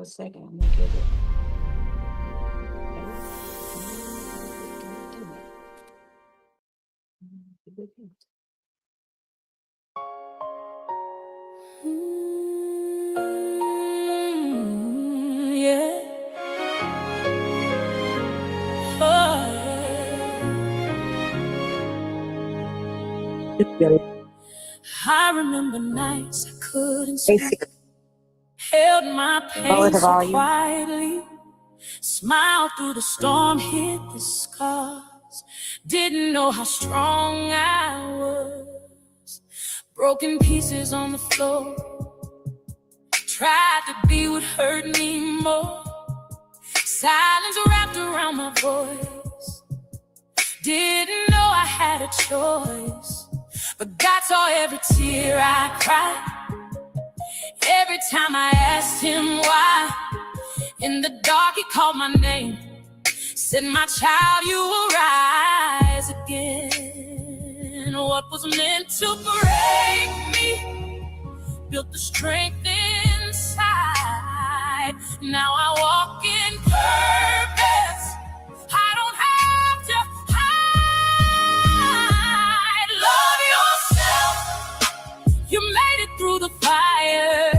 second. I'm gonna give it. Okay. Yeah. Oh. I remember nights I couldn't speak, held my pain so quietly, smiled through the storm, hid the scars, didn't know how strong I was. Broken pieces on the floor, tried to be what hurt me more. Silence wrapped around my voice, didn't know I had a choice. But God saw every tear I cried, every time I asked him why. In the dark he called my name, said, my child, you will rise again. What was meant to break me built the strength inside. Now I walk in purpose, I don't have to hide. Love yourself, you made it through the fire.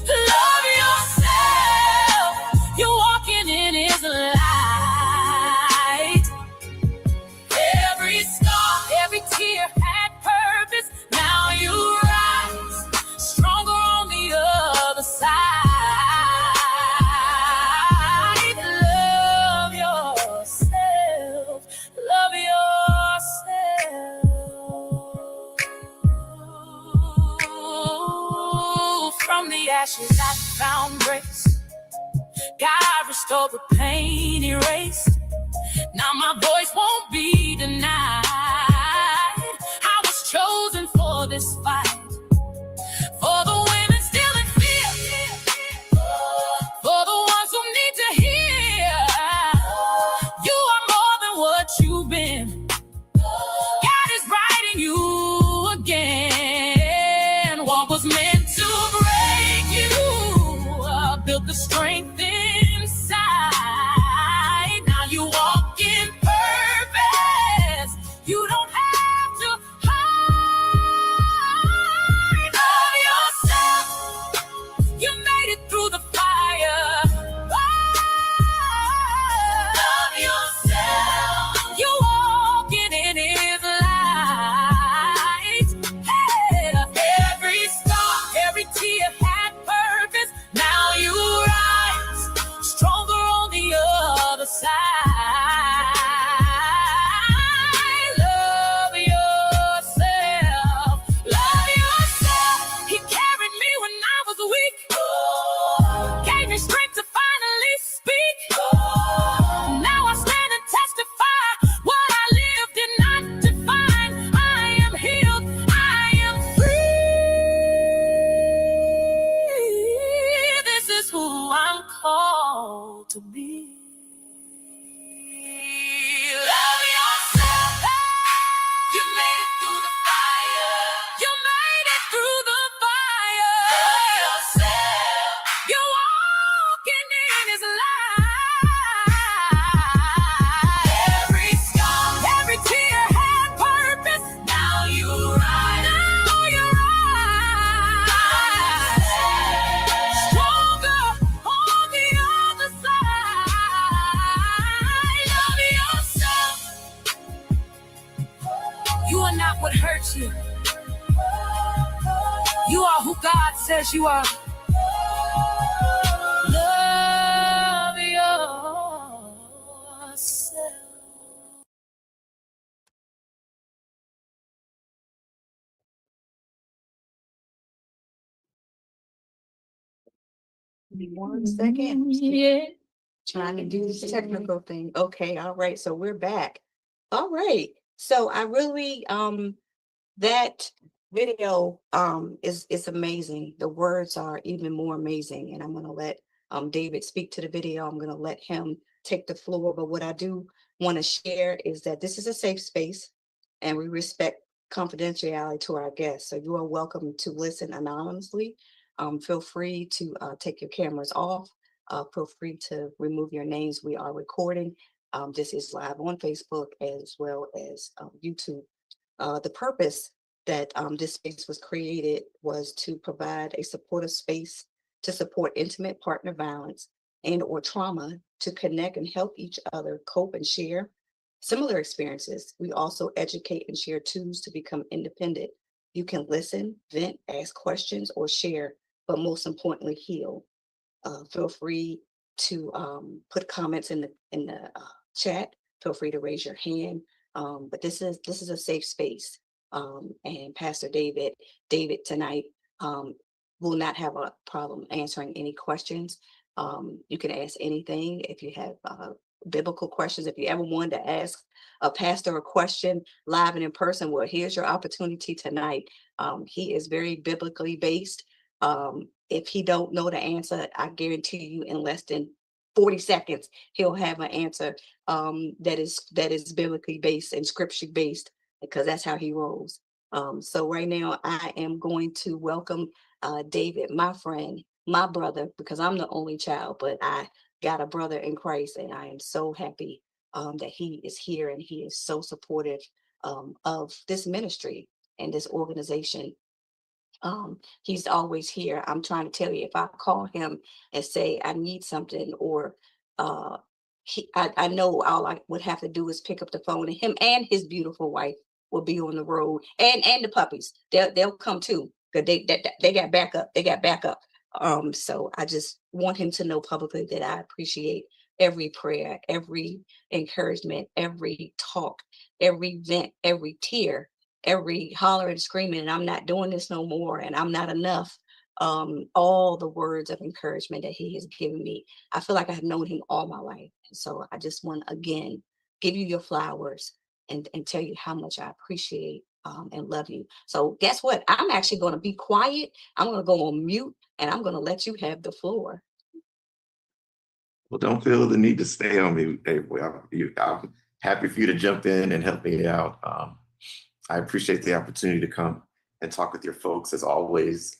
Love yourself, you're walking in his light. Every scar, every tear had purpose. Now you rise, stronger on the other side. Love yourself, love yourself. From the ashes I found grace, God restored the pain erased. Now my voice won't be denied. I was chosen for this fight, for the women still in fear, for the ones who need to hear. You are more than what you've been. God is writing you again. What was meant to break you built the strength inside. Now you walk in purpose, you don't have to hide. Love yourself, you made it through the fire. Love yourself, you're walking in his light. Every scar, every tear had purpose. Now you rise, stronger on the other side. Love yourself, love yourself. He carried me when I was weak, gave me strength to finally speak. Now I stand and testify, what I lived did not define. I am healed, I am free. This is who I'm called to be. Love yourself, you made it through the fire. You made it through the fire. Love yourself, you're walking in his light. Every scar, every tear had purpose. Now you rise, now you rise, stronger on the other side. Love yourself, you are not what hurts you. You are who God says you are. Love yourself. Give me 1 second. Yeah. Trying to do this technical thing. Okay, all right. So we're back. All right. So I really that video is amazing. The words are even more amazing. And I'm gonna let David speak to the video. I'm gonna let him take the floor. But what I do want to share is that this is a safe space and we respect confidentiality to our guests. So you are welcome to listen anonymously. Feel free to take your cameras off. Feel free to remove your names. We are recording. This is live on Facebook as well as YouTube. The purpose that this space was created was to provide a supportive space to support intimate partner violence and or trauma, to connect and help each other cope and share similar experiences. We also educate and share tools to become independent. You can listen, vent, ask questions, or share, but most importantly, heal. Feel free to put comments in the chat. Feel free to raise your hand. But this is a safe space. And Pastor David tonight will not have a problem answering any questions. You can ask anything if you have biblical questions. If you ever wanted to ask a pastor a question live and in person, well, here's your opportunity tonight. He is very biblically based. If he don't know the answer, I guarantee you in less than 40 seconds, he'll have an answer that is biblically based and scripture based, because that's how he rolls. So right now I am going to welcome David, my friend, my brother, because I'm the only child, but I got a brother in Christ, and I am so happy that he is here, and he is so supportive of this ministry and this organization. He's always here. I'm trying to tell you, if I call him and say I need something, or I know all I would have to do is pick up the phone, and him and his beautiful wife will be on the road, and the puppies. They'll come too, because they got backup. They got backup. So I just want him to know publicly that I appreciate every prayer, every encouragement, every talk, every vent, every tear, every holler and screaming, and I'm not doing this no more, and I'm not enough. All the words of encouragement that he has given me. I feel like I have known him all my life. And so I just want to again give you your flowers and tell you how much I appreciate and love you. So guess what? I'm actually going to be quiet. I'm going to go on mute, and I'm going to let you have the floor. Well, don't feel the need to stay on me. I'm happy for you to jump in and help me out. I appreciate the opportunity to come and talk with your folks as always.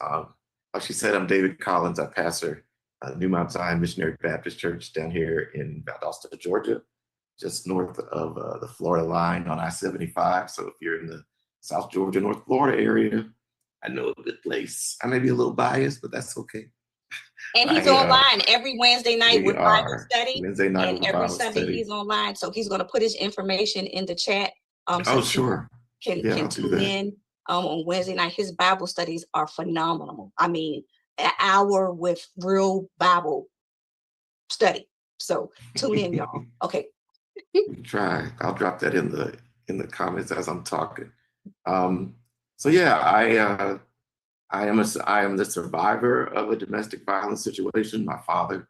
Like she said, I'm David Collins. I pastor New Mount Zion Missionary Baptist Church down here in Valdosta, Georgia, just north of the Florida line on I-75. So if you're in the South Georgia, North Florida area, I know a good place. I may be a little biased, but that's okay. And he's online every Wednesday night with Bible study. Wednesday night and every Sunday he's online. So he's going to put his information in the chat. So sure. Can tune in on Wednesday night. His Bible studies are phenomenal. I mean, an hour with real Bible study. So tune in, y'all. Okay. Try. I'll drop that in the comments as I'm talking. So yeah, I am the survivor of a domestic violence situation. My father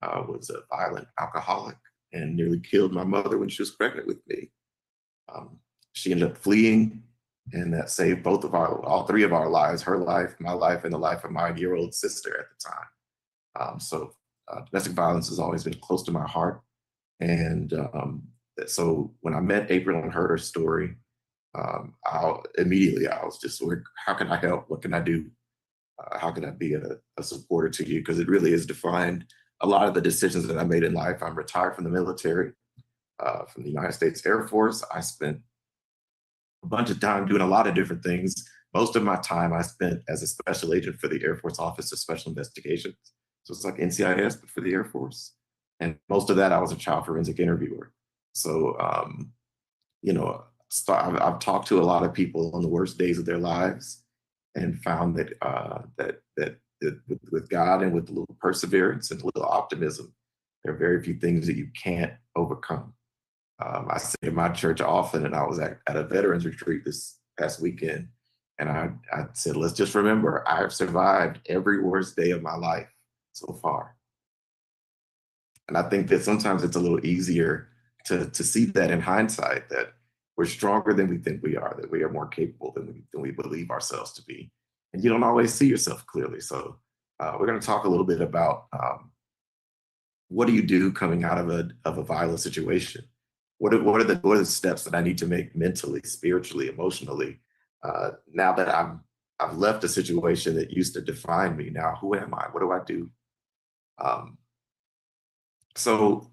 was a violent alcoholic and nearly killed my mother when she was pregnant with me. She ended up fleeing, and that saved all three of our lives: her life, my life, and the life of my 9-year-old sister at the time. So domestic violence has always been close to my heart. And so when I met April and heard her story, I was just, how can I help? What can I do? How can I be a supporter to you? Because it really has defined a lot of the decisions that I made in life. I'm retired from the military, from the United States Air Force. I spent a bunch of time doing a lot of different things. Most of my time I spent as a special agent for the Air Force Office of Special Investigations. So it's like NCIS, but for the Air Force. And most of that, I was a child forensic interviewer. So, I've talked to a lot of people on the worst days of their lives, and found that with God and with a little perseverance and a little optimism, there are very few things that you can't overcome. I say in my church often, and I was at a veterans retreat this past weekend, and I said, let's just remember, I have survived every worst day of my life so far. And I think that sometimes it's a little easier to see that in hindsight, that we're stronger than we think we are, that we are more capable than we believe ourselves to be. And you don't always see yourself clearly. So we're going to talk a little bit about what do you do coming out of a violent situation? What are the steps that I need to make mentally, spiritually, emotionally, now that I'm I've left a situation that used to define me. Now, who am I? What do I do? Um, so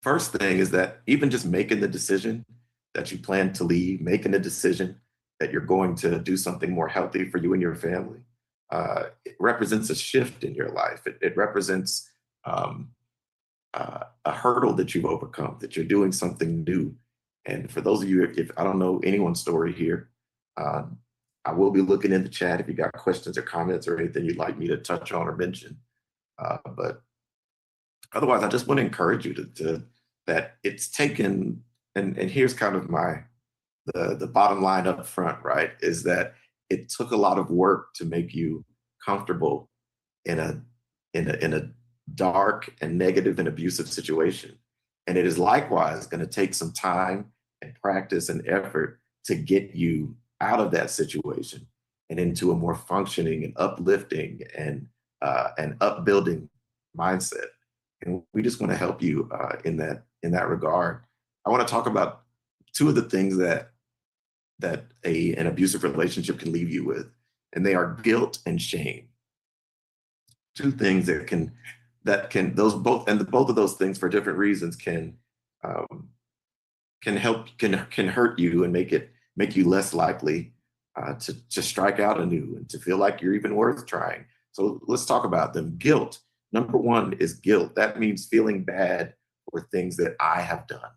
first thing is that even just making the decision that you plan to leave, making the decision that you're going to do something more healthy for you and your family, it represents a shift in your life. It represents um, a hurdle that you've overcome, that you're doing something new. And for those of you, if I don't know anyone's story here, uh, I will be looking in the chat if you got questions or comments or anything you'd like me to touch on or mention. But otherwise, I just want to encourage you to that it's taken, and here's kind of the bottom line up front, right? Is that it took a lot of work to make you comfortable in a dark and negative and abusive situation. And it is likewise going to take some time and practice and effort to get you out of that situation and into a more functioning and uplifting and upbuilding mindset. And we just want to help you in that regard. I want to talk about two of the things that an abusive relationship can leave you with, and they are guilt and shame. Two things that can both of those things for different reasons can hurt you and make you less likely to strike out anew and to feel like you're even worth trying. So let's talk about them. Guilt. Number one is guilt. That means feeling bad for things that I have done,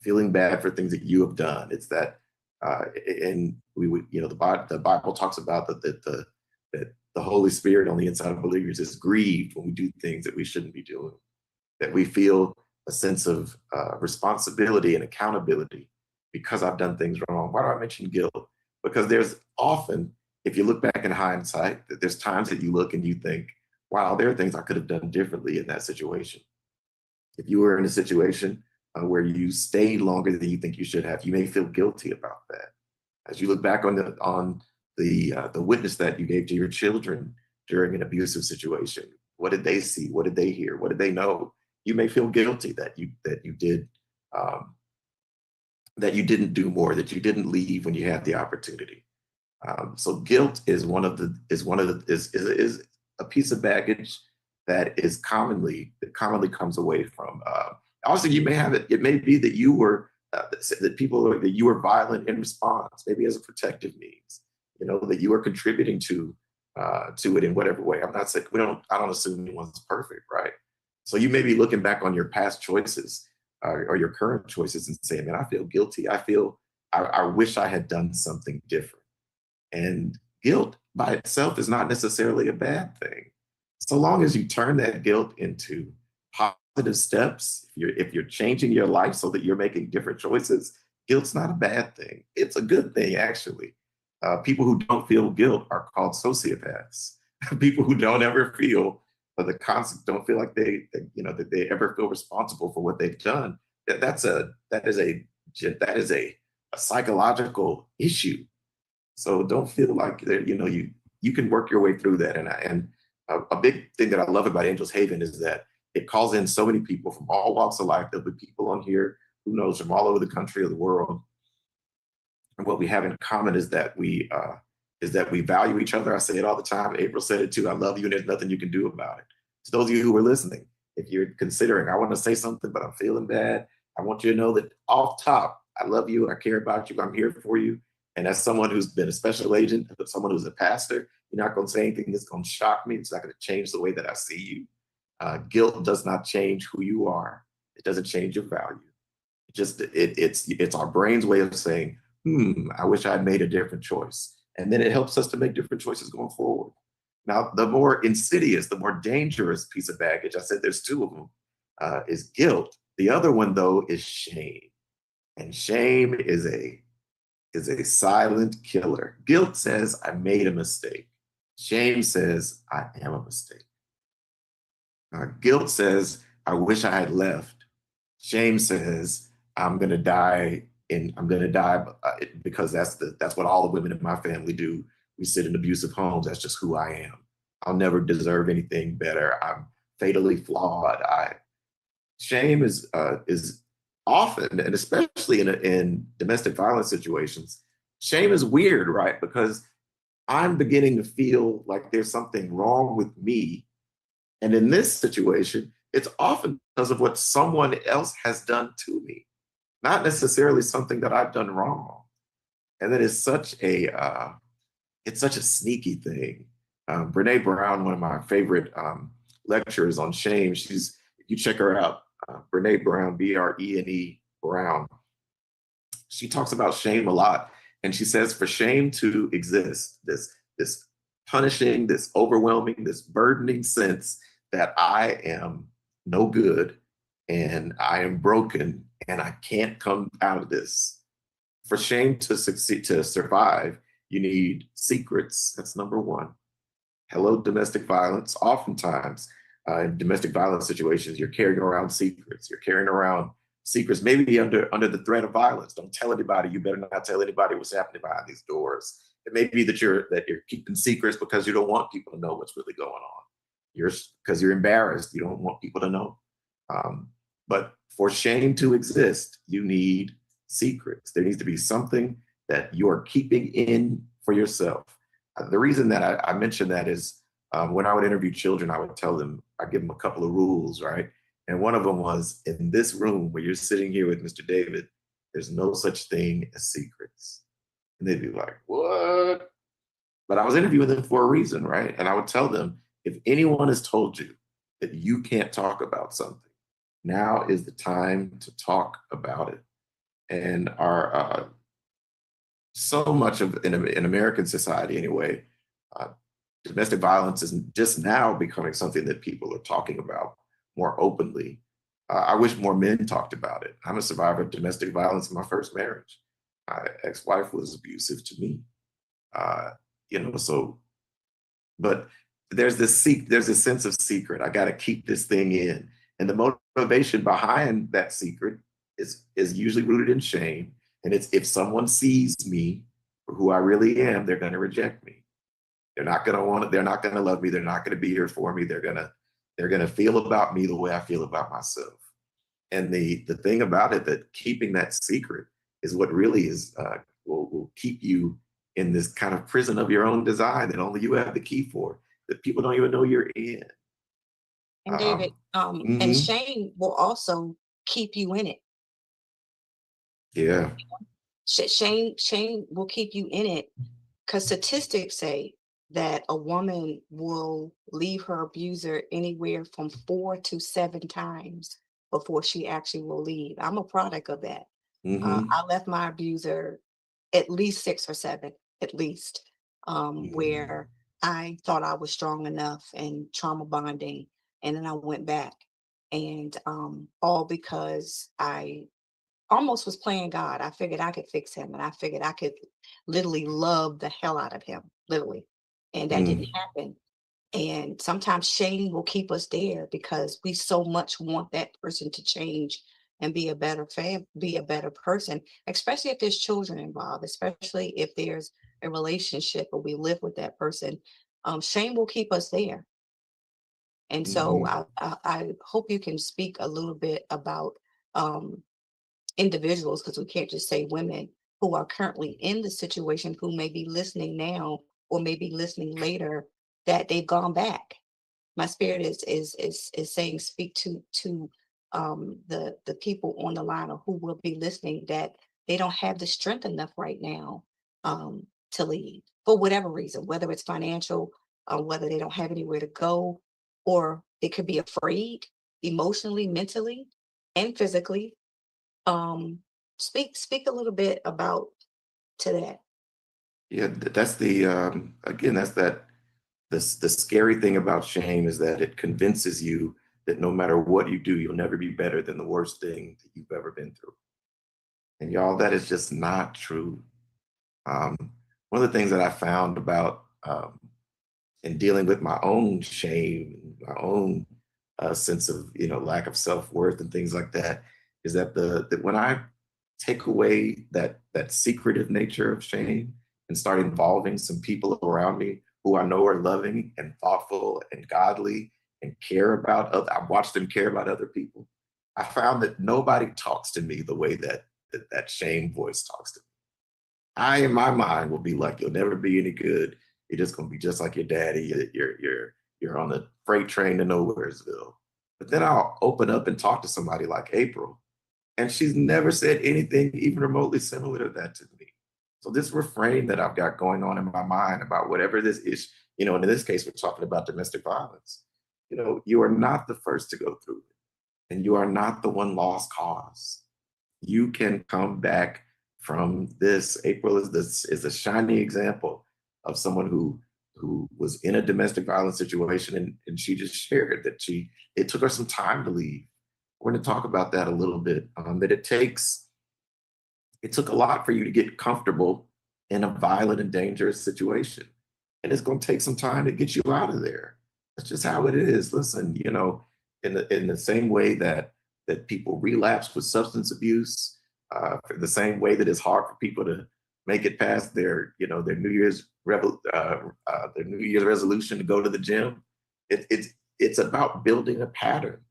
feeling bad for things that you have done. It's that, and we would, the Bible talks about that the Holy Spirit on the inside of believers is grieved when we do things that we shouldn't be doing, that we feel a sense of responsibility and accountability because I've done things wrong. Why do I mention guilt? Because there's often, if you look back in hindsight, that there's times that you look and you think, wow, there are things I could have done differently in that situation. If you were in a situation where you stayed longer than you think you should have, you may feel guilty about that. As you look back on the witness that you gave to your children during an abusive situation, what did they see? What did they hear? What did they know? You may feel guilty that you didn't do more, that you didn't leave when you had the opportunity. So guilt is a piece of baggage that commonly comes away from. Also, you may have it. It may be that you were that you were violent in response, maybe as a protective means. That you are contributing to it in whatever way. I'm not saying I don't assume anyone's perfect, right? So you may be looking back on your past choices or your current choices and saying, "Man, I feel guilty. I wish I had done something different." And guilt by itself is not necessarily a bad thing, so long as you turn that guilt into positive steps. If you're changing your life so that you're making different choices, guilt's not a bad thing. It's a good thing, actually. People who don't feel guilt are called sociopaths. People who don't ever feel the concept, don't feel like that they ever feel responsible for what they've done. That is a psychological issue. So don't feel like you can work your way through that. And a big thing that I love about Angels Haven is that it calls in so many people from all walks of life. There'll be people on here, who knows, from all over the country or the world. And what we have in common is that we value each other. I say it all the time. April said it too. I love you, and there's nothing you can do about it. To those of you who are listening, if you're considering, I want to say something, but I'm feeling bad, I want you to know that off top, I love you. I care about you. I'm here for you. And as someone who's been a special agent, someone who's a pastor, you're not going to say anything that's going to shock me. It's not going to change the way that I see you. Guilt does not change who you are. It doesn't change your value. It's our brain's way of saying, I wish I had made a different choice. And then it helps us to make different choices going forward. Now, the more insidious, the more dangerous piece of baggage, I said there's two of them, is guilt. The other one, though, is shame. And shame is a silent killer. Guilt says, I made a mistake. Shame says, I am a mistake. Guilt says, I wish I had left. Shame says, I'm going to die because that's what all the women in my family do. We sit in abusive homes. That's just who I am. I'll never deserve anything better. I'm fatally flawed. Shame is often, and especially in domestic violence situations, shame is weird, right? Because I'm beginning to feel like there's something wrong with me. And in this situation, it's often because of what someone else has done to me, not necessarily something that I've done wrong. And that is such a it's such a sneaky thing. Brene Brown, one of my favorite lecturers on shame, you check her out, Brene Brown, Brene Brown. She talks about shame a lot, and she says for shame to exist, this punishing, this overwhelming, this burdening sense that I am no good and I am broken and I can't come out of this. For shame to succeed, to survive, you need secrets. That's number one. Hello, domestic violence. Oftentimes, in domestic violence situations, you're carrying around secrets. You're carrying around secrets, maybe under the threat of violence. Don't tell anybody. You better not tell anybody what's happening behind these doors. It may be that you're keeping secrets because you don't want people to know what's really going on. Because you're embarrassed. You don't want people to know. But for shame to exist, you need secrets. There needs to be something that you are keeping in for yourself. The reason that I mention that is when I would interview children, I would tell them, I give them a couple of rules, right? And one of them was, in this room where you're sitting here with Mr. David, there's no such thing as secrets. And they'd be like, what? But I was interviewing them for a reason, right? And I would tell them, if anyone has told you that you can't talk about something, now is the time to talk about it. And our so much of in American society anyway, domestic violence is just now becoming something that people are talking about more openly. I wish more men talked about it. I'm a survivor of domestic violence in my first marriage. My ex-wife was abusive to me. But there's this sense of secret. I got to keep this thing in. And the motivation behind that secret is usually rooted in shame. And it's, if someone sees me for who I really am, they're going to reject me. They're not going to want it. They're not going to love me. They're not going to be here for me. They're going to feel about me the way I feel about myself. And the thing about it, that keeping that secret is what really is will keep you in this kind of prison of your own design that only you have the key for, that people don't even know you're in. And David, and mhm. shame will also keep you in it. Yeah. Shame will keep you in it, because statistics say that a woman will leave her abuser anywhere from 4 to 7 times before she actually will leave. I'm a product of that. Mhm. I left my abuser at least 6 or 7, at least, where I thought I was strong enough and trauma bonding, and then I went back, and all because I almost was playing God. I figured I could fix him, and I figured I could literally love the hell out of him, literally. And that didn't happen. And sometimes shame will keep us there because we so much want that person to change and be a better be a better person, especially if there's children involved, especially if there's a relationship or we live with that person. Shame will keep us there. And so I hope you can speak a little bit about individuals, because we can't just say women who are currently in the situation, who may be listening now or maybe listening later, that they've gone back. My spirit is saying, speak to the people on the line or who will be listening, that they don't have the strength enough right now to leave for whatever reason, whether it's financial, whether they don't have anywhere to go, or they could be afraid emotionally, mentally, and physically. Speak a little bit about to that. Yeah, that's the again, that's that the scary thing about shame is that it convinces you that no matter what you do, you'll never be better than the worst thing that you've ever been through. And y'all, that is just not true. One of the things that I found about in dealing with my own shame, my own sense of lack of self-worth and things like that, is that when I take away that secretive nature of shame and start involving some people around me who I know are loving and thoughtful and godly and care about other, I watch them care about other people. I found that nobody talks to me the way that shame voice talks to me. I, in my mind, will be like, you'll never be any good. You're just going to be just like your daddy. You're on the freight train to Nowheresville. But then I'll open up and talk to somebody like April, and she's never said anything even remotely similar to that to me. So this refrain that I've got going on in my mind about whatever this is, and in this case, we're talking about domestic violence. You are not the first to go through it, and you are not the one lost cause. You can come back from this. April is a shining example of someone who was in a domestic violence situation, and she just shared that it took her some time to leave. We're going to talk about that a little bit. That it took a lot for you to get comfortable in a violent and dangerous situation, and it's going to take some time to get you out of there. That's just how it is. Listen, in the same way that people relapse with substance abuse, the same way that it's hard for people to make it past their New Year's resolution to go to the gym. It's about building a pattern,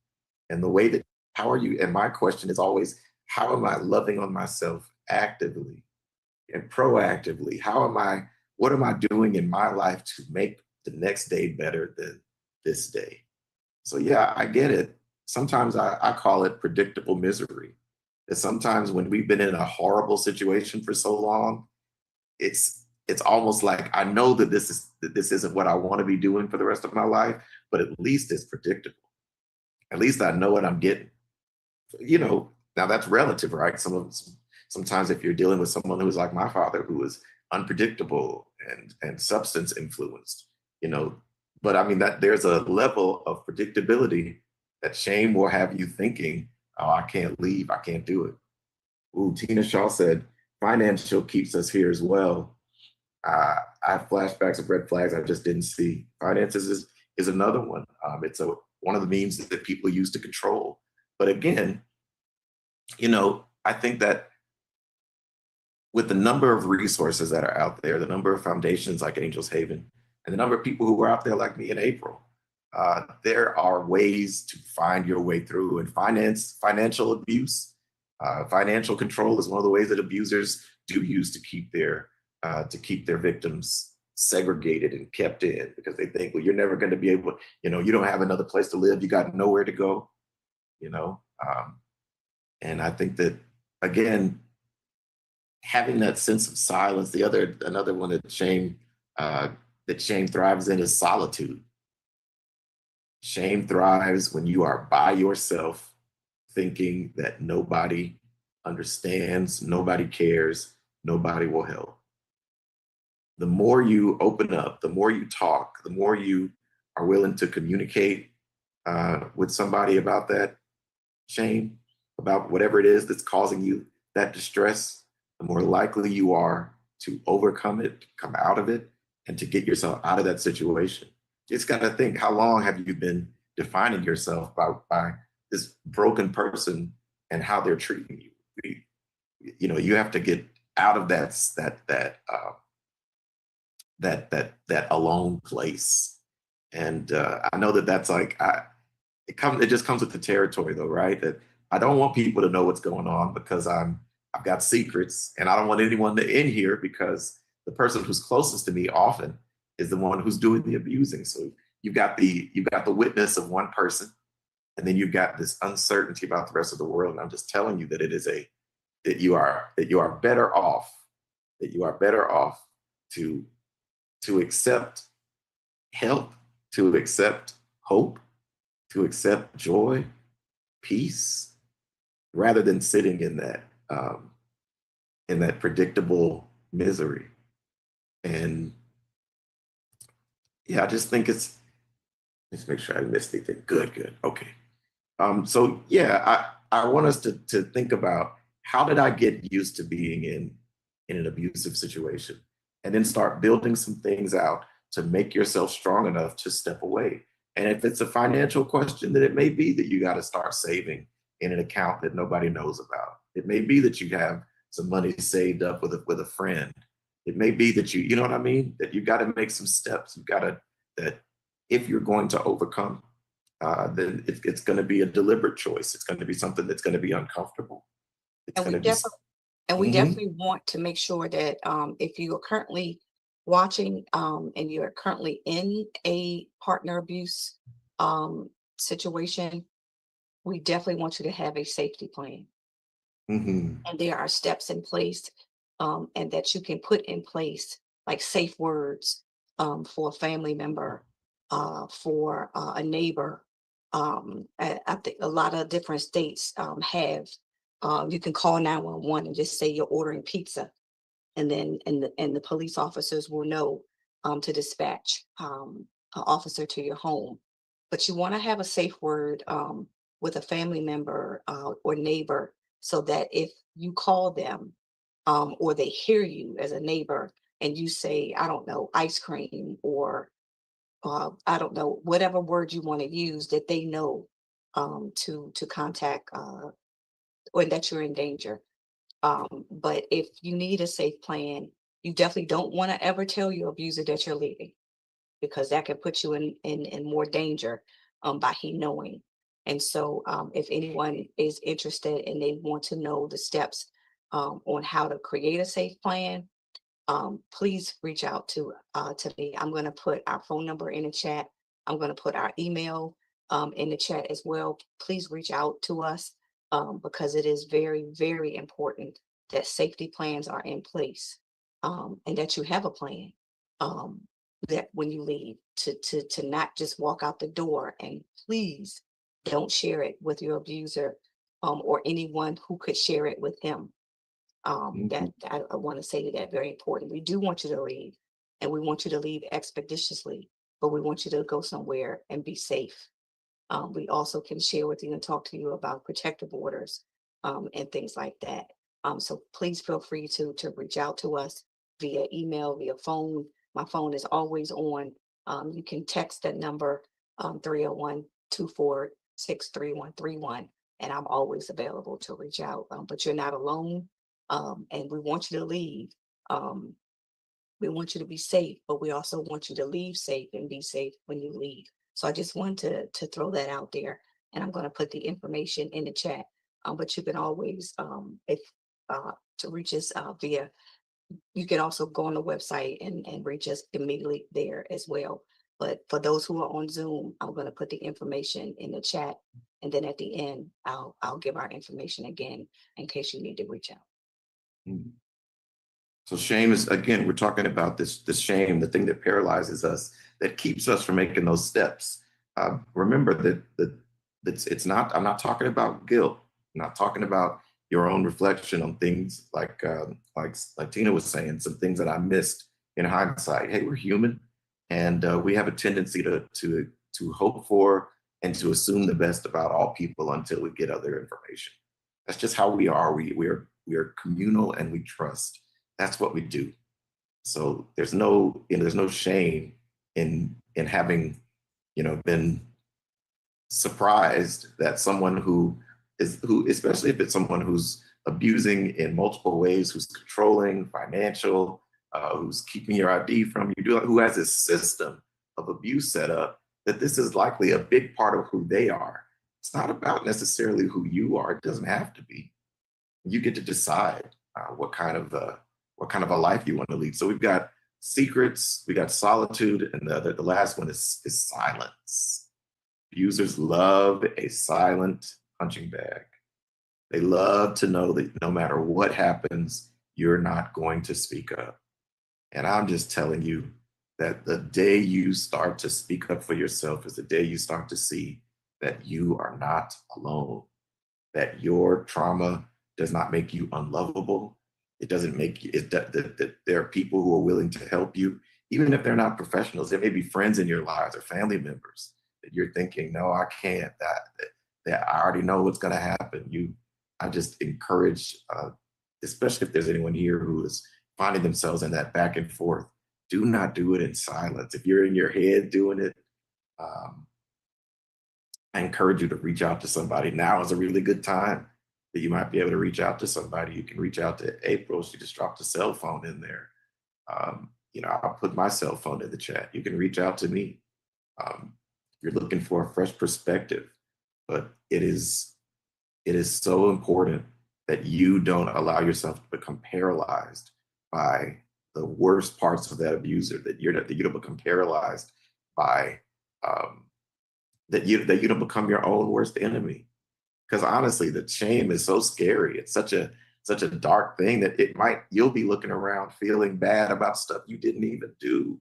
and the way that how are you? And my question is always, how am I loving on myself actively and proactively? What am I doing in my life to make the next day better than this day? So yeah, I get it. Sometimes I call it predictable misery. That sometimes when we've been in a horrible situation for so long, it's almost like I know that this isn't what I want to be doing for the rest of my life, but at least it's predictable. At least I know what I'm getting. Now that's relative, right? Sometimes if you're dealing with someone who's like my father, who was unpredictable and substance influenced, but I mean that there's a level of predictability that shame will have you thinking, oh, I can't leave, I can't do it. Ooh, Tina Shaw said, financial keeps us here as well. I have flashbacks of red flags I just didn't see. Finances is another one. It's one of the means that people use to control. But again, I think that with the number of resources that are out there, the number of foundations like Angels Haven, and the number of people who are out there like me in April, there are ways to find your way through. And financial abuse, financial control is one of the ways that abusers do use to keep their victims segregated and kept in, because they think, well, you're never going to be able, you don't have another place to live, you got nowhere to go, and I think that, again, having that sense of silence. Another one that shame thrives in is solitude. Shame thrives when you are by yourself, thinking that nobody understands, nobody cares, nobody will help. The more you open up, the more you talk, the more you are willing to communicate with somebody about that shame, about whatever it is that's causing you that distress, the more likely you are to overcome it, come out of it, and to get yourself out of that situation. You just got to think, how long have you been defining yourself by this broken person and how they're treating you? You have to get out of that alone place. And I know that's like, it just comes with the territory though, right? That I don't want people to know what's going on because I've got secrets, and I don't want anyone to in here because the person who's closest to me often is the one who's doing the abusing. So you've got the witness of one person, and then you've got this uncertainty about the rest of the world. And I'm just telling you that that you are better off to accept help, to accept hope, to accept joy, peace, rather than sitting in that predictable misery. And yeah, I just think let's make sure I missed anything. Good. Okay. So yeah, I want us to think about, how did I get used to being in an abusive situation? And then start building some things out to make yourself strong enough to step away. And if it's a financial question, then it may be that you got to start saving in an account that nobody knows about. It may be that you have some money saved up with a friend. It may be that you know what I mean? That you got to make some steps. That if you're going to overcome, then it's going to be a deliberate choice. It's going to be something that's going to be uncomfortable. It's And we going to be. definitely want to make sure that if you are currently watching, and you're currently in a partner abuse situation, we definitely want you to have a safety plan. Hmm. And there are steps in place, and that you can put in place, like safe words, for a family member, for a neighbor. I think a lot of different states have. You can call 911 and just say you're ordering pizza, and then and the police officers will know to dispatch an officer to your home. But you want to have a safe word with a family member or neighbor, so that if you call them or they hear you as a neighbor and you say, I don't know, ice cream, or I don't know, whatever word you want to use, that they know to contact or that you're in danger. But if you need a safe plan, you definitely don't want to ever tell your abuser that you're leaving, because that can put you in more danger by he knowing. And so if anyone is interested and they want to know the steps on how to create a safe plan, please reach out to me. I'm going to put our phone number in the chat. I'm going to put our email in the chat as well. Please reach out to us because it is very, very important that safety plans are in place, and that you have a plan, that when you leave, to not just walk out the door. And please don't share it with your abuser or anyone who could share it with him. That I want to say that very important. We do want you to leave, and we want you to leave expeditiously, but we want you to go somewhere and be safe. We also can share with you and talk to you about protective orders and things like that. So please feel free to reach out to us via email, via phone. My phone is always on. You can text that number 301-246-3131, and I'm always available to reach out. But you're not alone, and we want you to leave. We want you to be safe, but we also want you to leave safe and be safe when you leave. So I just wanted to throw that out there, and I'm going to put the information in the chat. But you can always, if to reach us via, you can also go on the website and reach us immediately there as well. But for those who are on Zoom, I'm going to put the information in the chat, and then at the end, I'll give our information again in case you need to reach out. Mhm. So shame is, again, we're talking about this shame, the thing that paralyzes us, that keeps us from making those steps. Remember that it's not. I'm not talking about guilt. I'm not talking about your own reflection on things like Tina was saying, some things that I missed in hindsight. Hey, we're human, and we have a tendency to hope for and to assume the best about all people until we get other information. That's just how we are. We are communal, and we trust. That's what we do. So there's no shame in having been surprised that someone who especially if it's someone who's abusing in multiple ways, who's controlling, financial, who's keeping your ID from you, who has a system of abuse set up, that this is likely a big part of who they are. It's not about necessarily who you are. It doesn't have to be. You get to decide what kind of a life you want to lead. So we've got secrets, we got solitude, and the last one is silence. Users love a silent punching bag. They love to know that no matter what happens, you're not going to speak up. And I'm just telling you that the day you start to speak up for yourself is the day you start to see that you are not alone, that your trauma does not make you unlovable. It doesn't make you, that there are people who are willing to help you, even if they're not professionals. There may be friends in your lives or family members that you're thinking, no, I can't, that I already know what's going to happen. I just encourage, especially if there's anyone here who is finding themselves in that back and forth, do not do it in silence. If you're in your head doing it, I encourage you to reach out to somebody. Now is a really good time that you might be able to reach out to somebody. You can reach out to April. She just dropped a cell phone in there. I'll put my cell phone in the chat. You can reach out to me. You're looking for a fresh perspective, but it is so important that you don't allow yourself to become paralyzed by the worst parts of that abuser, that you don't become paralyzed by that you don't become your own worst enemy. Because honestly, the shame is so scary. It's such a dark thing that you'll be looking around feeling bad about stuff you didn't even do.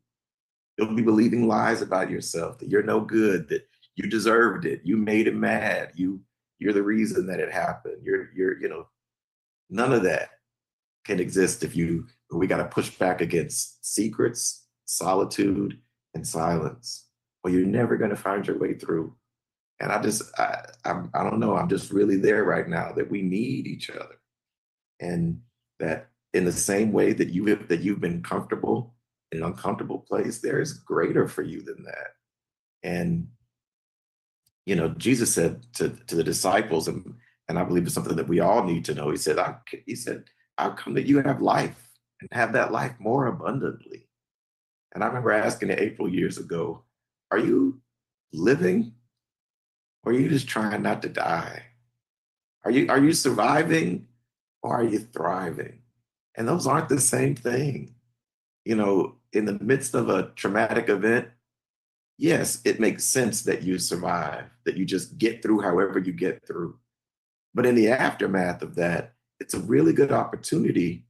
You'll be believing lies about yourself, that you're no good, that you deserved it, you made him mad, you're the reason that it happened. None of that can exist if we got to push back against secrets, solitude, and silence. Well, you're never going to find your way through. And I don't know. I'm just really there right now that we need each other, and that in the same way that you've been comfortable in an uncomfortable place, there is greater for you than that. And Jesus said to the disciples, and I believe it's something that we all need to know. He said, "I've come that you have life and have that life more abundantly." And I remember asking April years ago, "Are you living? Or are you just trying not to die? Are you surviving, or are you thriving?" And those aren't the same thing. In the midst of a traumatic event, yes, it makes sense that you survive, that you just get through however you get through. But in the aftermath of that, it's a really good opportunity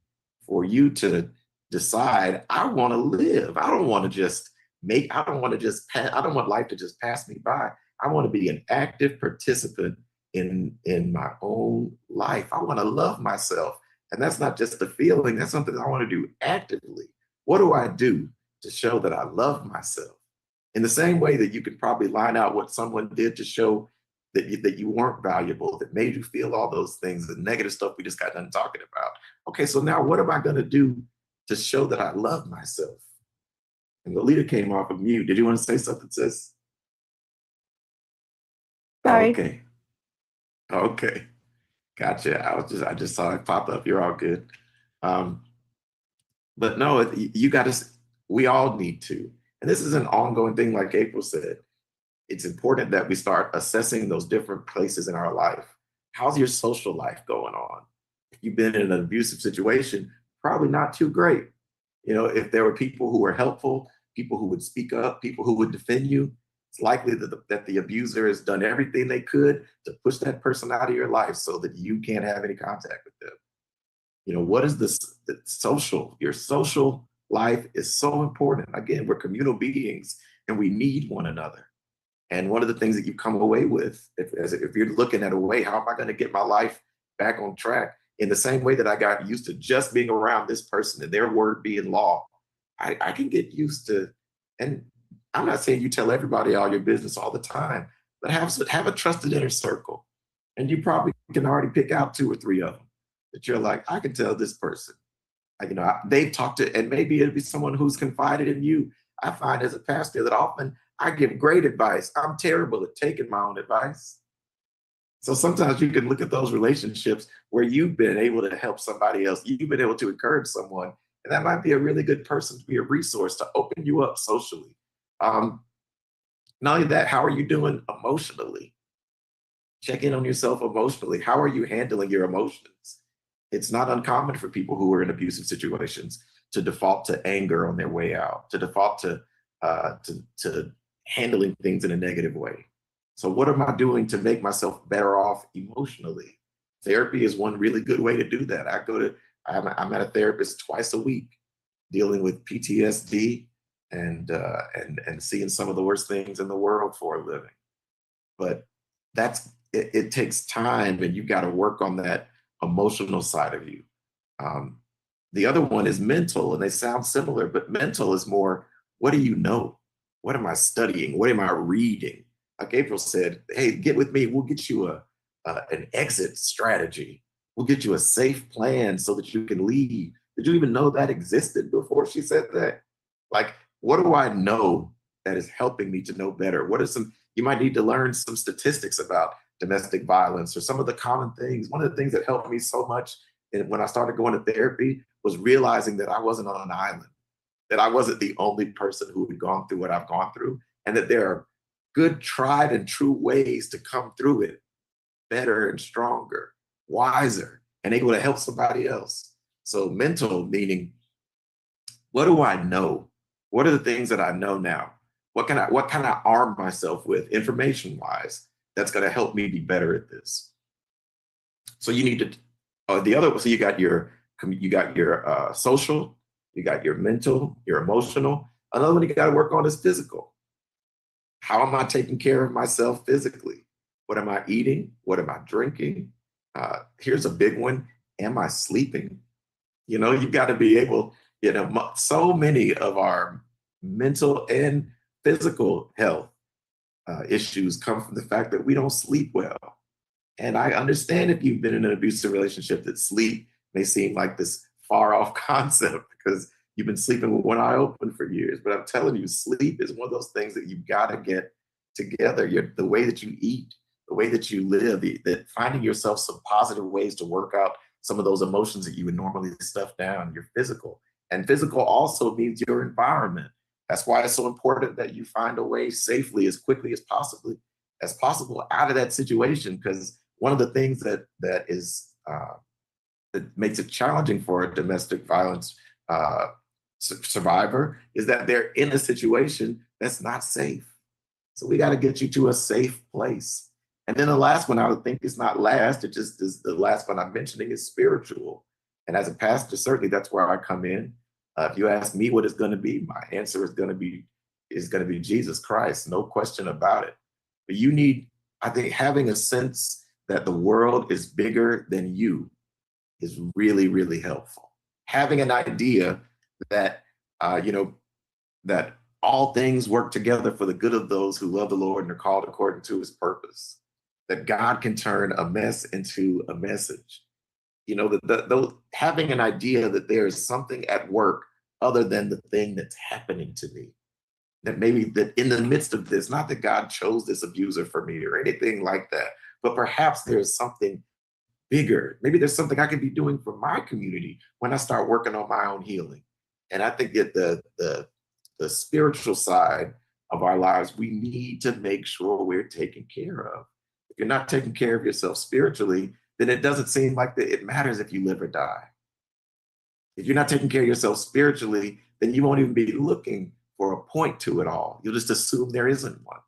for you to decide, I want to live. I don't want life to just pass me by. I want to be an active participant in my own life. I want to love myself. And that's not just a feeling, that's something I want to do actively. What do I do to show that I love myself? In the same way that you could probably line out what someone did to show that you weren't valuable, that made you feel all those things, the negative stuff we just got done talking about. Okay, so now what am I going to do to show that I love myself? And the leader came off of mute. Did you want to say something, sis? Sorry. Okay. Gotcha. I just saw it pop up. You're all good. But no, we all need to. And this is an ongoing thing, like April said. It's important that we start assessing those different places in our life. How's your social life going on? If you've been in an abusive situation, probably not too great. If there were people who were helpful, people who would speak up, people who would defend you, it's likely that the abuser has done everything they could to push that person out of your life so that you can't have any contact with them. What is your social life is so important. Again, we're communal beings and we need one another. And one of the things that you come away with, if you're looking at a way, how am I going to get my life back on track? In the same way that I got used to just being around this person and their word being law, I can get used to, and I'm not saying you tell everybody all your business all the time, but have a trusted inner circle. And you probably can already pick out 2 or 3 of them that you're like, I can tell this person. They've talked to, and maybe it'll be someone who's confided in you. I find as a pastor that often I give great advice. I'm terrible at taking my own advice. So sometimes you can look at those relationships where you've been able to help somebody else. You've been able to encourage someone. And that might be a really good person to be a resource to open you up socially. Not only that, how are you doing emotionally? Check in on yourself emotionally. How are you handling your emotions? It's not uncommon for people who are in abusive situations to default to anger on their way out, to default to handling things in a negative way. So what am I doing to make myself better off emotionally? Therapy is one really good way to do that. I'm at a therapist twice a week dealing with PTSD and seeing some of the worst things in the world for a living. But it takes time, and you've got to work on that emotional side of you. The other one is mental, and they sound similar, but mental is more, what do you know? What am I studying? What am I reading? Like April said, hey, get with me. We'll get you an exit strategy. We'll get you a safe plan so that you can leave. Did you even know that existed before she said that? Like, what do I know that is helping me to know better? You might need to learn some statistics about domestic violence or some of the common things. One of the things that helped me so much when I started going to therapy was realizing that I wasn't on an island, that I wasn't the only person who had gone through what I've gone through, and that there are good, tried and true ways to come through it better and stronger, wiser, and able to help somebody else. So mental, meaning What do I know? What are the things that I know now? What can I arm myself with information wise that's going to help me be better at this? So you need to so you got your social, you got your mental, your emotional. Another one you got to work on is physical. How am I taking care of myself physically? What am I eating? What am I drinking? Here's a big one. Am I sleeping? You know, you got to be able, so many of our mental and physical health issues come from the fact that we don't sleep well. And I understand if you've been in an abusive relationship that sleep may seem like this far off concept because you've been sleeping with one eye open for years. But I'm telling you, sleep is one of those things that you've got to get together. The way that you eat, the way that you live, that finding yourself some positive ways to work out some of those emotions that you would normally stuff down, your physical. And physical also means your environment. That's why it's so important that you find a way safely, as quickly as possible out of that situation. Because one of the things that makes it challenging for a domestic violence survivor is that they're in a situation that's not safe. So we got to get you to a safe place. And then the last one I would think is not last, it just is the last one I'm mentioning is spiritual. And as a pastor, certainly that's where I come in. If you ask me what it's going to be, my answer is going to be Jesus Christ, no question about it. But you need, I think, having a sense that the world is bigger than you is really, really helpful. Having an idea that, that all things work together for the good of those who love the Lord and are called according to his purpose. That God can turn a mess into a message. Having an idea that there is something at work other than the thing that's happening to me. That maybe that in the midst of this, not that God chose this abuser for me or anything like that, but perhaps there's something bigger. Maybe there's something I could be doing for my community when I start working on my own healing. And I think that the spiritual side of our lives, we need to make sure we're taken care of. If you're not taking care of yourself spiritually, then it doesn't seem like it matters if you live or die. If you're not taking care of yourself spiritually, then you won't even be looking for a point to it all. You'll just assume there isn't one.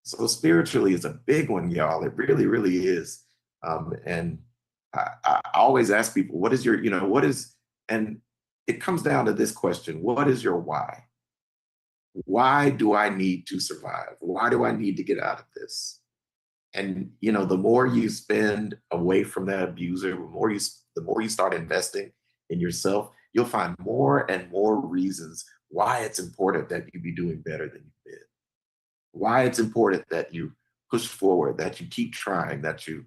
So spiritually is a big one, y'all. It really, really is. And I always ask people, what is and it comes down to this question: what is your why? Why do I need to survive? Why do I need to get out of this? And the more you spend away from that abuser, the more you start investing in yourself, you'll find more and more reasons why it's important that you be doing better than you've been. Why it's important that you push forward, that you keep trying, that you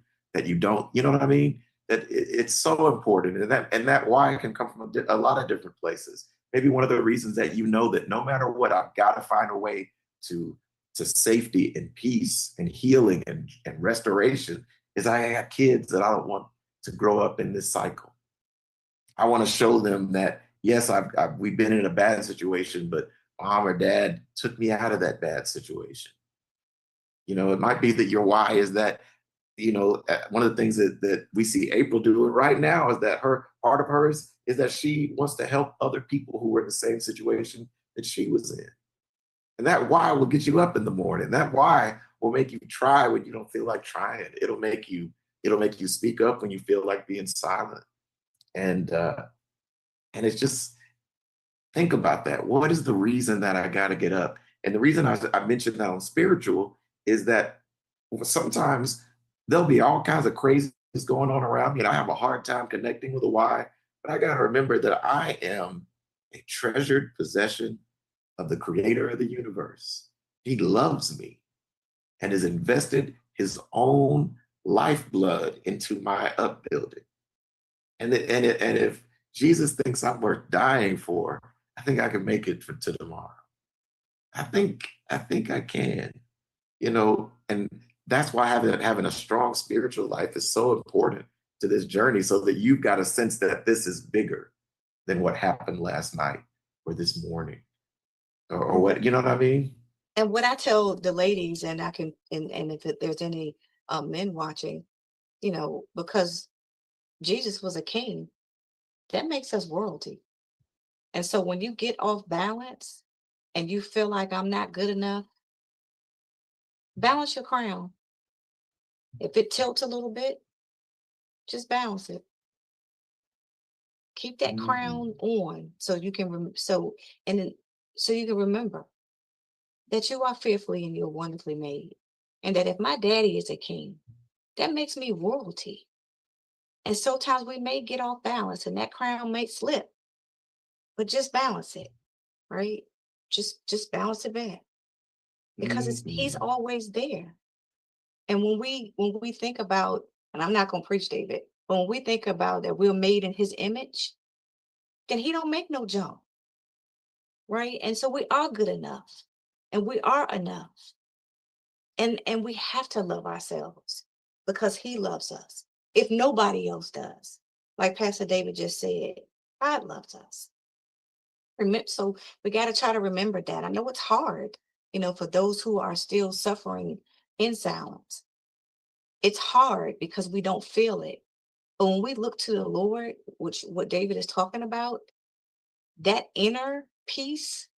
don't, you know what I mean? That it's so important, and that why can come from a lot of different places. Maybe one of the reasons that that no matter what, I've got to find a way to safety and peace and healing and restoration is I got kids that I don't want to grow up in this cycle. I want to show them that, yes, we've been in a bad situation, but mom or dad took me out of that bad situation. It might be that your why is that, one of the things that we see April doing right now is that part of hers is that she wants to help other people who were in the same situation that she was in. And that why will get you up in the morning. That why will make you try when you don't feel like trying. It'll make you speak up when you feel like being silent. And it's just, think about that. What is the reason that I got to get up? And the reason I mentioned that on spiritual is that sometimes there'll be all kinds of craziness going on around me, and I have a hard time connecting with a why. But I got to remember that I am a treasured possession of the creator of the universe. He loves me and has invested his own lifeblood into my upbuilding. And if Jesus thinks I'm worth dying for, I think I can make it to tomorrow. I think I can, and that's why having a strong spiritual life is so important to this journey, so that you've got a sense that this is bigger than what happened last night or this morning. Or what, you know what I mean? And what I tell the ladies, and I can, and if there's any men watching, because Jesus was a king, that makes us royalty. And so when you get off balance and you feel like I'm not good enough, balance your crown. If it tilts a little bit, just balance it. Keep that crown on so you can so you can remember that you are fearfully and you're wonderfully made. And that if my daddy is a king, that makes me royalty. And sometimes we may get off balance and that crown may slip, but just balance it, right? Just balance it back because he's always there. And when we think about, and I'm not going to preach, David, but when we think about that we're made in his image, then he don't make no jump, right? And so we are good enough and we are enough. And we have to love ourselves because he loves us. If nobody else does, like Pastor David just said, God loves us. So we got to try to remember that. I know it's hard, for those who are still suffering in silence. It's hard because we don't feel it. But when we look to the Lord, which what David is talking about, that inner peace,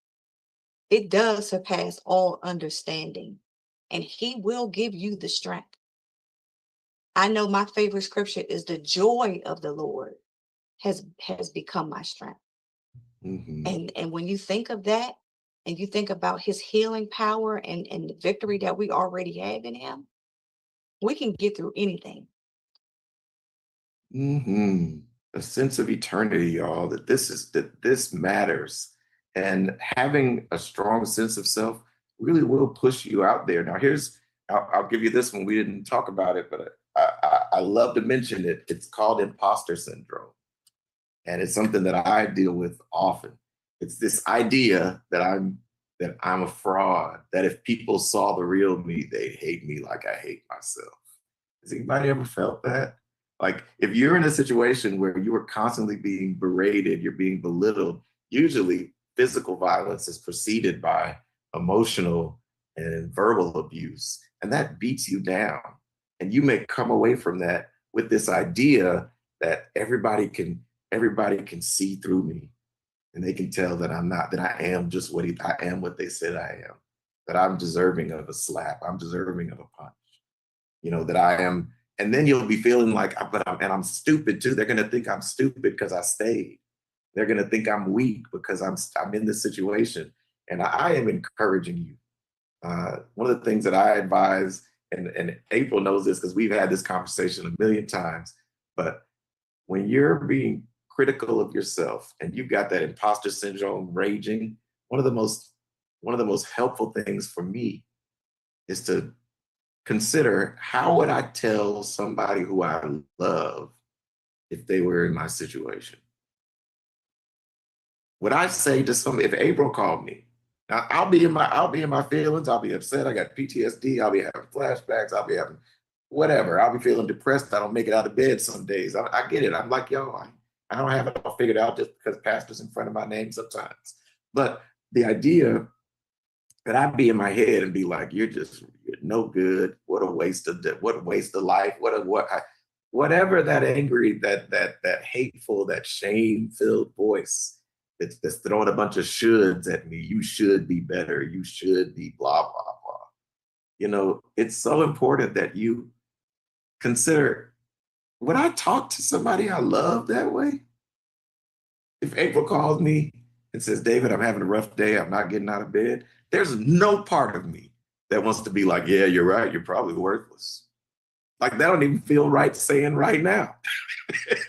it does surpass all understanding. And he will give you the strength. I know my favorite scripture is the joy of the Lord has become my strength. And when you think of that, and you think about his healing power and the victory that we already have in him, we can get through anything. A sense of eternity, y'all, that this matters. And having a strong sense of self really will push you out there. Now, I'll give you this one. We didn't talk about it, but I love to mention it. It's called imposter syndrome. And it's something that I deal with often. It's this idea that I'm a fraud, that if people saw the real me, they'd hate me like I hate myself. Has anybody ever felt that? Like, if you're in a situation where you are constantly being berated, you're being belittled, usually physical violence is preceded by emotional and verbal abuse, and that beats you down. And you may come away from that with this idea that everybody can see through me, and they can tell that I am just I am what they said I am, that I'm deserving of a slap, I'm deserving of a punch, that I am. And then you'll be feeling like, I'm stupid too. They're going to think I'm stupid because I stayed. They're going to think I'm weak because I'm in this situation. And I am encouraging you. One of the things that I advise, and April knows this because we've had this conversation a million times, but when you're being critical of yourself and you've got that imposter syndrome raging, one of the most helpful things for me is to consider, how would I tell somebody who I love if they were in my situation? Would I say to somebody, if April called me, now I'll be in my feelings, I'll be upset, I got PTSD, I'll be having flashbacks, I'll be having whatever, I'll be feeling depressed, I don't make it out of bed some days. I get it. I'm like, yo, I don't have it all figured out just because pastor's in front of my name sometimes. But the idea that I'd be in my head and be like, you're no good. What a waste of life. Whatever that angry, that hateful, that shame-filled voice that's throwing a bunch of shoulds at me. You should be better. You should be blah, blah, blah. It's so important that you consider, would I talk to somebody I love that way? If April calls me and says, David, I'm having a rough day, I'm not getting out of bed, there's no part of me that wants to be like, yeah, you're right, you're probably worthless. Like, that don't even feel right saying right now.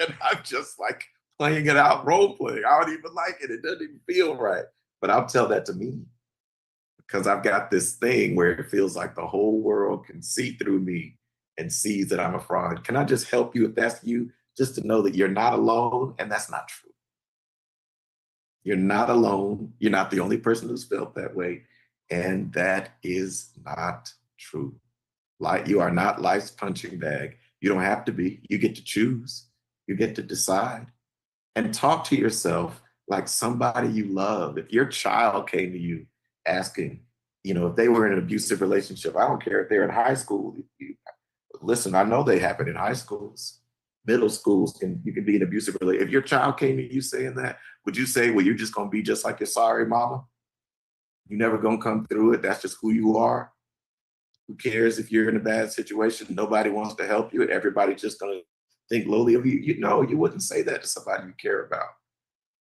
And I'm just like playing it out, role playing. I don't even like it. It doesn't even feel right. But I'll tell that to me because I've got this thing where it feels like the whole world can see through me and sees that I'm a fraud. Can I just help you if that's you, just to know that you're not alone? And that's not true. You're not alone. You're not the only person who's felt that way. And that is not true. Like, you are not life's punching bag. You don't have to be. You get to choose. You get to decide. And talk to yourself like somebody you love. If your child came to you asking, if they were in an abusive relationship, I don't care if they're in high school. Listen, I know they happen in high schools. Middle schools, you can be in abusive relationship. If your child came to you saying that, would you say, well, you're just gonna be just like your sorry mama? You never gonna come through it. That's just who you are. Who cares if you're in a bad situation? Nobody wants to help you. Everybody's just gonna think lowly of you. You know, you wouldn't say that to somebody you care about.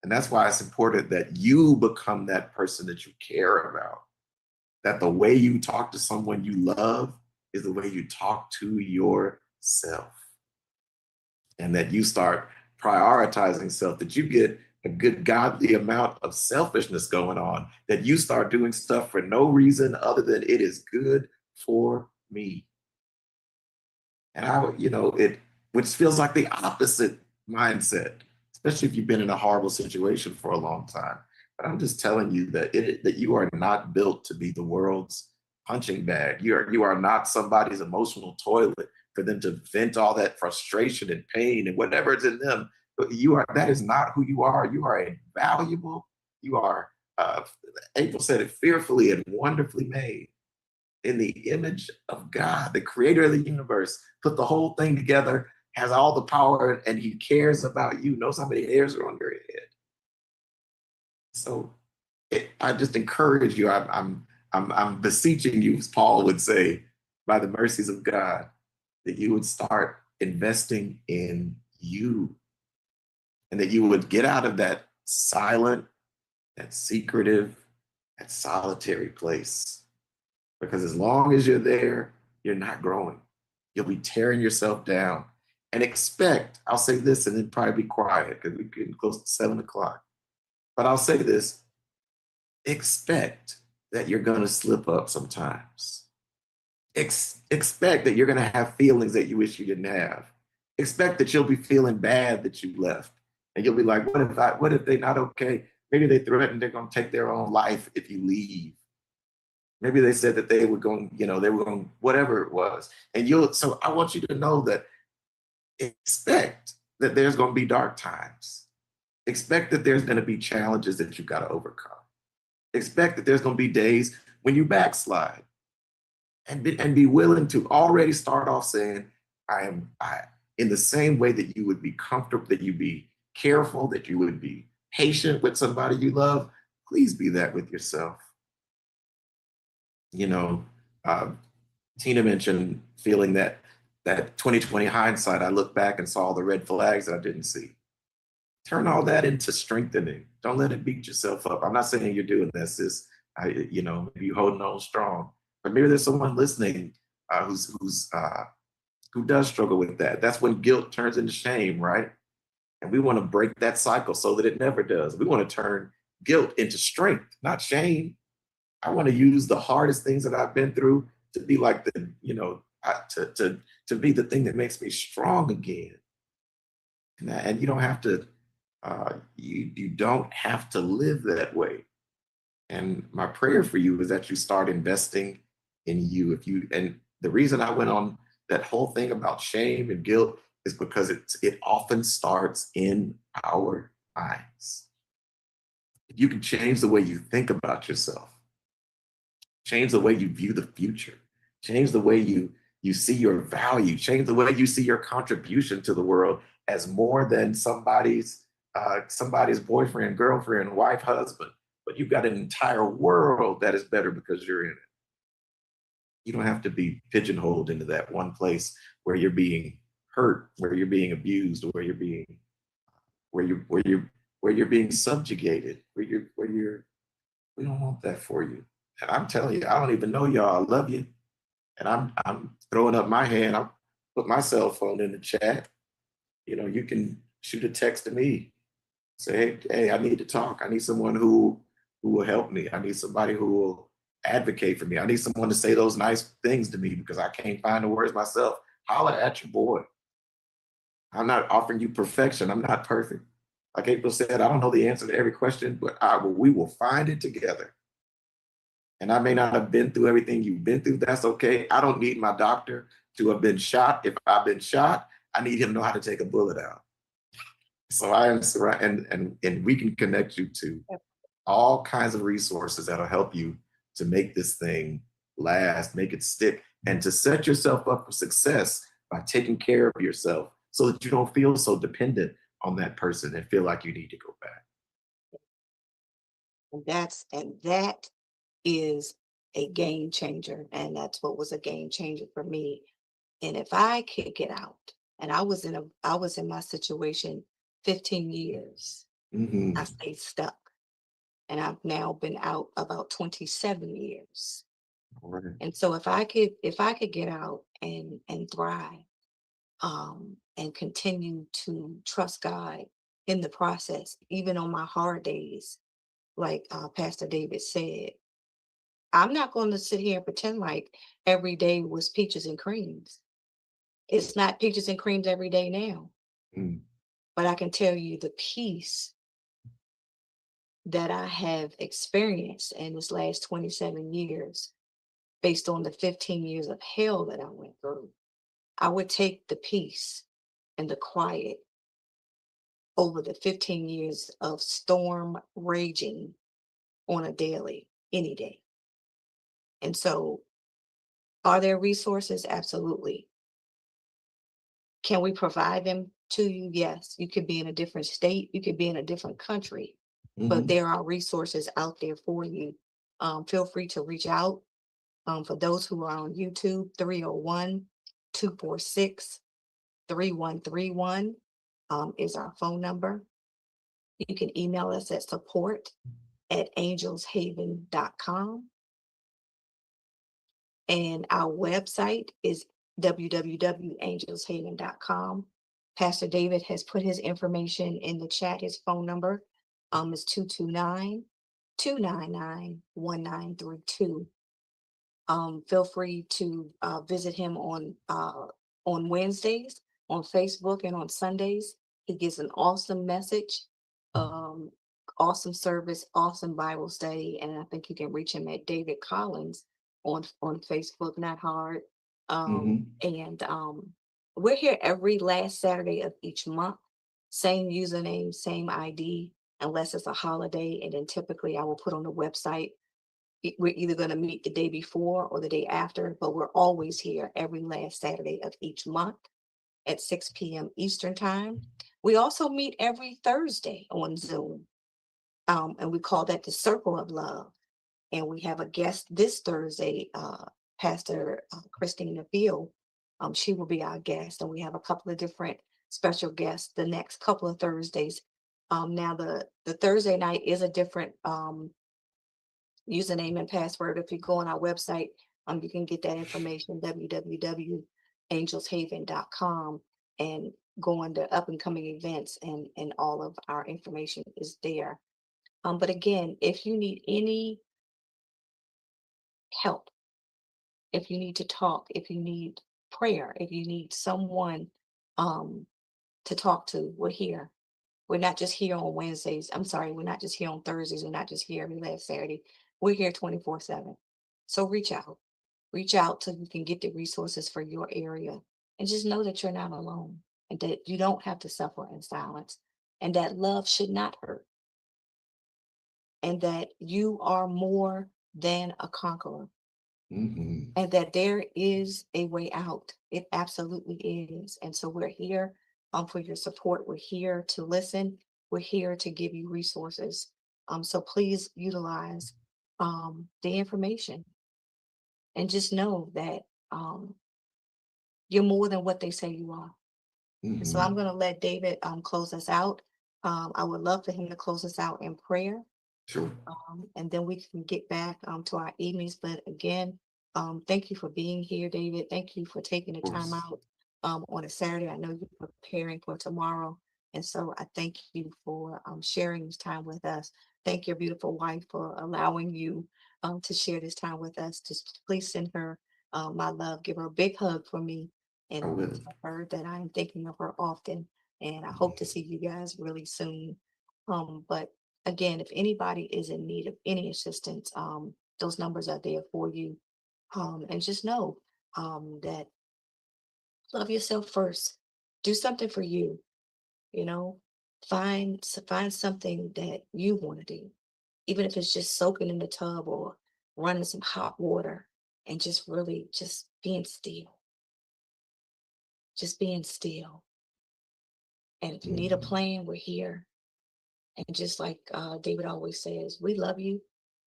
And that's why it's important that you become that person that you care about. That the way you talk to someone you love is the way you talk to yourself. And that you start prioritizing self, that you get a good godly amount of selfishness going on, that you start doing stuff for no reason other than it is good for me. And which feels like the opposite mindset, especially if you've been in a horrible situation for a long time. But I'm just telling you that that you are not built to be the world's punching bag. You are not somebody's emotional toilet for them to vent all that frustration and pain and whatever is in them. But that is not who you are. You are valuable. You are, April said it, fearfully and wonderfully made in the image of God, the creator of the universe, put the whole thing together, has all the power, and he cares about you, knows how many hairs are on your head. So I just encourage you, I'm beseeching you, as Paul would say, by the mercies of God, that you would start investing in you, and that you would get out of that silent, that secretive, that solitary place. Because as long as you're there, you're not growing. You'll be tearing yourself down. And expect, I'll say this and then probably be quiet because we're getting close to 7 o'clock. But I'll say this, expect that you're going to slip up sometimes. Expect that you're going to have feelings that you wish you didn't have. Expect that you'll be feeling bad that you left. And you'll be like, what if they're not okay? Maybe they threatened they're going to take their own life if you leave. Maybe they said that they were going, whatever it was. So I want you to know that expect that there's going to be dark times. Expect that there's going to be challenges that you've got to overcome. Expect that there's going to be days when you backslide, and be willing to already start off saying, I in the same way that you would be comfortable, that you be careful, that you would be patient with somebody you love, please be that with yourself. Tina mentioned feeling that 2020 hindsight. I look back and saw all the red flags that I didn't see. Turn all that into strengthening. Don't let it beat yourself up. I'm not saying you're doing this. Maybe you're holding on strong, but maybe there's someone listening who does struggle with that. That's when guilt turns into shame, right? And we want to break that cycle so that it never does. We want to turn guilt into strength, not shame. I want to use the hardest things that I've been through to be like to be the thing that makes me strong again. And you don't have to, you don't have to live that way. And my prayer for you is that you start investing in you. And the reason I went on that whole thing about shame and guilt is because it often starts in our minds. If you can change the way you think about yourself, change the way you view the future, change the way you see your value, change the way you see your contribution to the world as more than somebody's boyfriend, girlfriend, wife, husband, but you've got an entire world that is better because you're in it. You don't have to be pigeonholed into that one place where you're being hurt, where you're being abused, or where you're being subjugated, we don't want that for you. And I'm telling you, I don't even know y'all. I love you. And I'm throwing up my hand. I'll put my cell phone in the chat. You can shoot a text to me. Say, hey, I need to talk. I need someone who will help me. I need somebody who will advocate for me. I need someone to say those nice things to me because I can't find the words myself. Holler at your boy. I'm not offering you perfection. I'm not perfect. Like April said, I don't know the answer to every question, but we will find it together. And I may not have been through everything you've been through. That's okay. I don't need my doctor to have been shot. If I've been shot, I need him to know how to take a bullet out. So I am surrounded, and we can connect you to all kinds of resources that'll help you to make this thing last, make it stick, and to set yourself up for success by taking care of yourself so that you don't feel so dependent on that person and feel like you need to go back. And that is a game changer. And that's what was a game changer for me. And if I could get out, and I was in my situation 15 years, I Mhm. stayed stuck. And I've now been out about 27 years. All right. And so if I could get out and thrive, and continue to trust God in the process, even on my hard days, like Pastor David said, I'm not going to sit here and pretend like every day was peaches and creams. It's not peaches and creams every day now, Mm. but I can tell you the peace that I have experienced in this last 27 years, based on the 15 years of hell that I went through. I would take the peace and the quiet over the 15 years of storm raging on a daily, any day. And so, are there resources? Absolutely. Can we provide them to you? Yes. You could be in a different state, you could be in a different country, but Mhm. there are resources out there for you. Feel free to reach out. For those who are on YouTube, 301-246-3131 is our phone number. You can email us at support@angelshaven.com. And our website is www.angelshaven.com. Pastor David has put his information in the chat. His phone number is 229-299-1932. Feel free to visit him on Wednesdays, on Facebook, and on Sundays. He gives an awesome message, um, awesome service, awesome Bible study, and I think you can reach him at David Collins on Facebook. Not hard. Mhm. And we're here every last Saturday of each month. Same username, same ID, unless it's a holiday, and then typically I will put on the website we're either going to meet the day before or the day after, but we're always here every last Saturday of each month at 6 p.m. Eastern Time. We also meet every Thursday on Zoom, and we call that the Circle of Love. And we have a guest this Thursday, Pastor Christina Beal. She will be our guest, and we have a couple of different special guests the next couple of Thursdays. Now, the Thursday night is a different username and password. If you go on our website, you can get that information, www.angelshaven.com, and go under up and coming events, and all of our information is there. But again, if you need any help, if you need to talk, if you need prayer, if you need someone um, to talk to, we're here. We're not just here on Wednesdays. I'm sorry, we're not just here on Thursdays. We're not just here every last Saturday. We're here 24/7. So reach out. Reach out so you can get the resources for your area. And just know that you're not alone, and that you don't have to suffer in silence, and that love should not hurt, and that you are more than a conqueror, Mhm. and that there is a way out. It absolutely is. And so we're here for your support. We're here to listen. We're here to give you resources. So please utilize the information, and just know that um, you're more than what they say you are. And so I'm Mhm. going to let David close us out. I would love for him to close us out in prayer, Sure. and then we can get back to our evenings. But again, thank you for being here, David. Thank you for taking the Of time course. out on a Saturday. I know you're preparing for tomorrow. And so I thank you for sharing this time with us. Thank your beautiful wife for allowing you to share this time with us. Just please send her my love. Give her a big hug for me, I and will. tell her that I'm thinking of her often. And I hope to see you guys really soon. But again, if anybody is in need of any assistance, those numbers are there for you. And just know that love yourself first. Do something for you. You know, find something that you want to do, even if it's just soaking in the tub or running some hot water, and just really just being still, just being still. And if you need a Mhm. plan, we're here. And just like David always says, we love you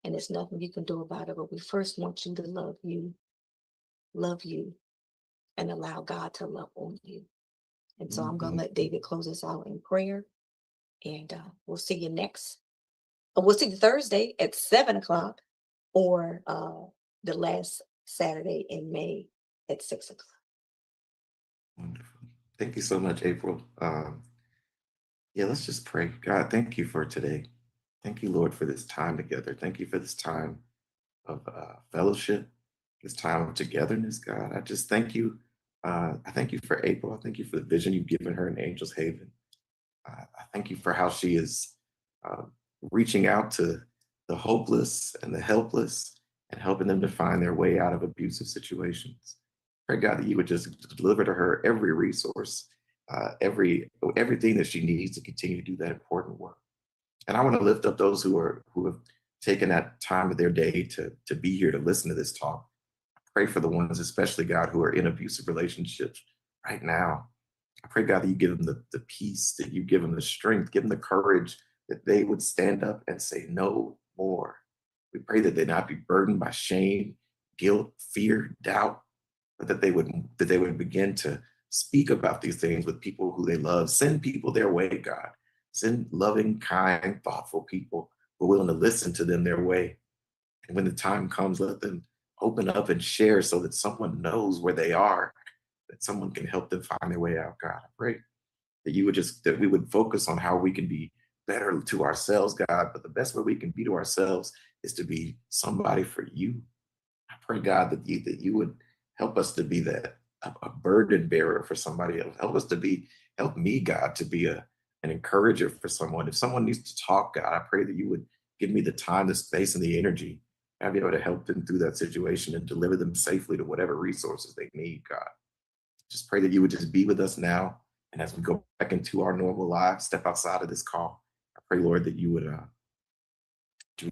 and there's nothing you can do about it. But we first want you to love you, and allow God to love on you. And so I'm going to let David close us out in prayer. And we'll see you we'll see you Thursday at 7 o'clock, or the last Saturday in May at 6 o'clock. Wonderful. Thank you so much, April. Yeah, let's just pray. God, thank you for today. Thank you, Lord, for this time together. Thank you for this time of fellowship, this time of togetherness, God. I just thank you. I thank you for April. I thank you for the vision you've given her in Angel's Haven. I thank you for how she is uh, reaching out to the hopeless and the helpless and helping them to find their way out of abusive situations. Pray, God, that you would just deliver to her every resource, everything that she needs to continue to do that important work. And I want to lift up those who have taken that time of their day to be here to listen to this talk. Pray for the ones, especially God, who are in abusive relationships right now. I pray, God, that you give them the peace, that you give them the strength, give them the courage, that they would stand up and say no more. We pray that they not be burdened by shame, guilt, fear, doubt, but that they would begin to speak about these things with people who they love. Send people their way, God. Send loving, kind, thoughtful people who are willing to listen to them their way. And when the time comes, let them open up and share so that someone knows where they are, that someone can help them find their way out. God, I pray that we would focus on how we can be better to ourselves, God, but the best way we can be to ourselves is to be somebody for you. I pray, God, that you would help us to be a burden bearer for somebody else. Help me, God, to be an encourager for someone. If someone needs to talk, God, I pray that you would give me the time, the space, and the energy. I'd be able to help them through that situation and deliver them safely to whatever resources they need, God. Just pray that you would just be with us now. And as we go back into our normal lives, step outside of this call, I pray, Lord, that you would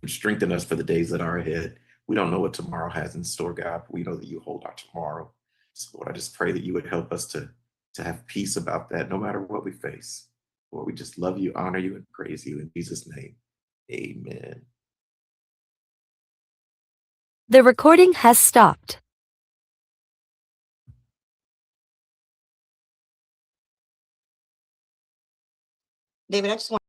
strengthen us for the days that are ahead. We don't know what tomorrow has in store, God, but we know that you hold our tomorrow. So, Lord, I just pray that you would help us to have peace about that, no matter what we face. Lord, we just love you, honor you, and praise you in Jesus' name. Amen. The recording has stopped. David, I just want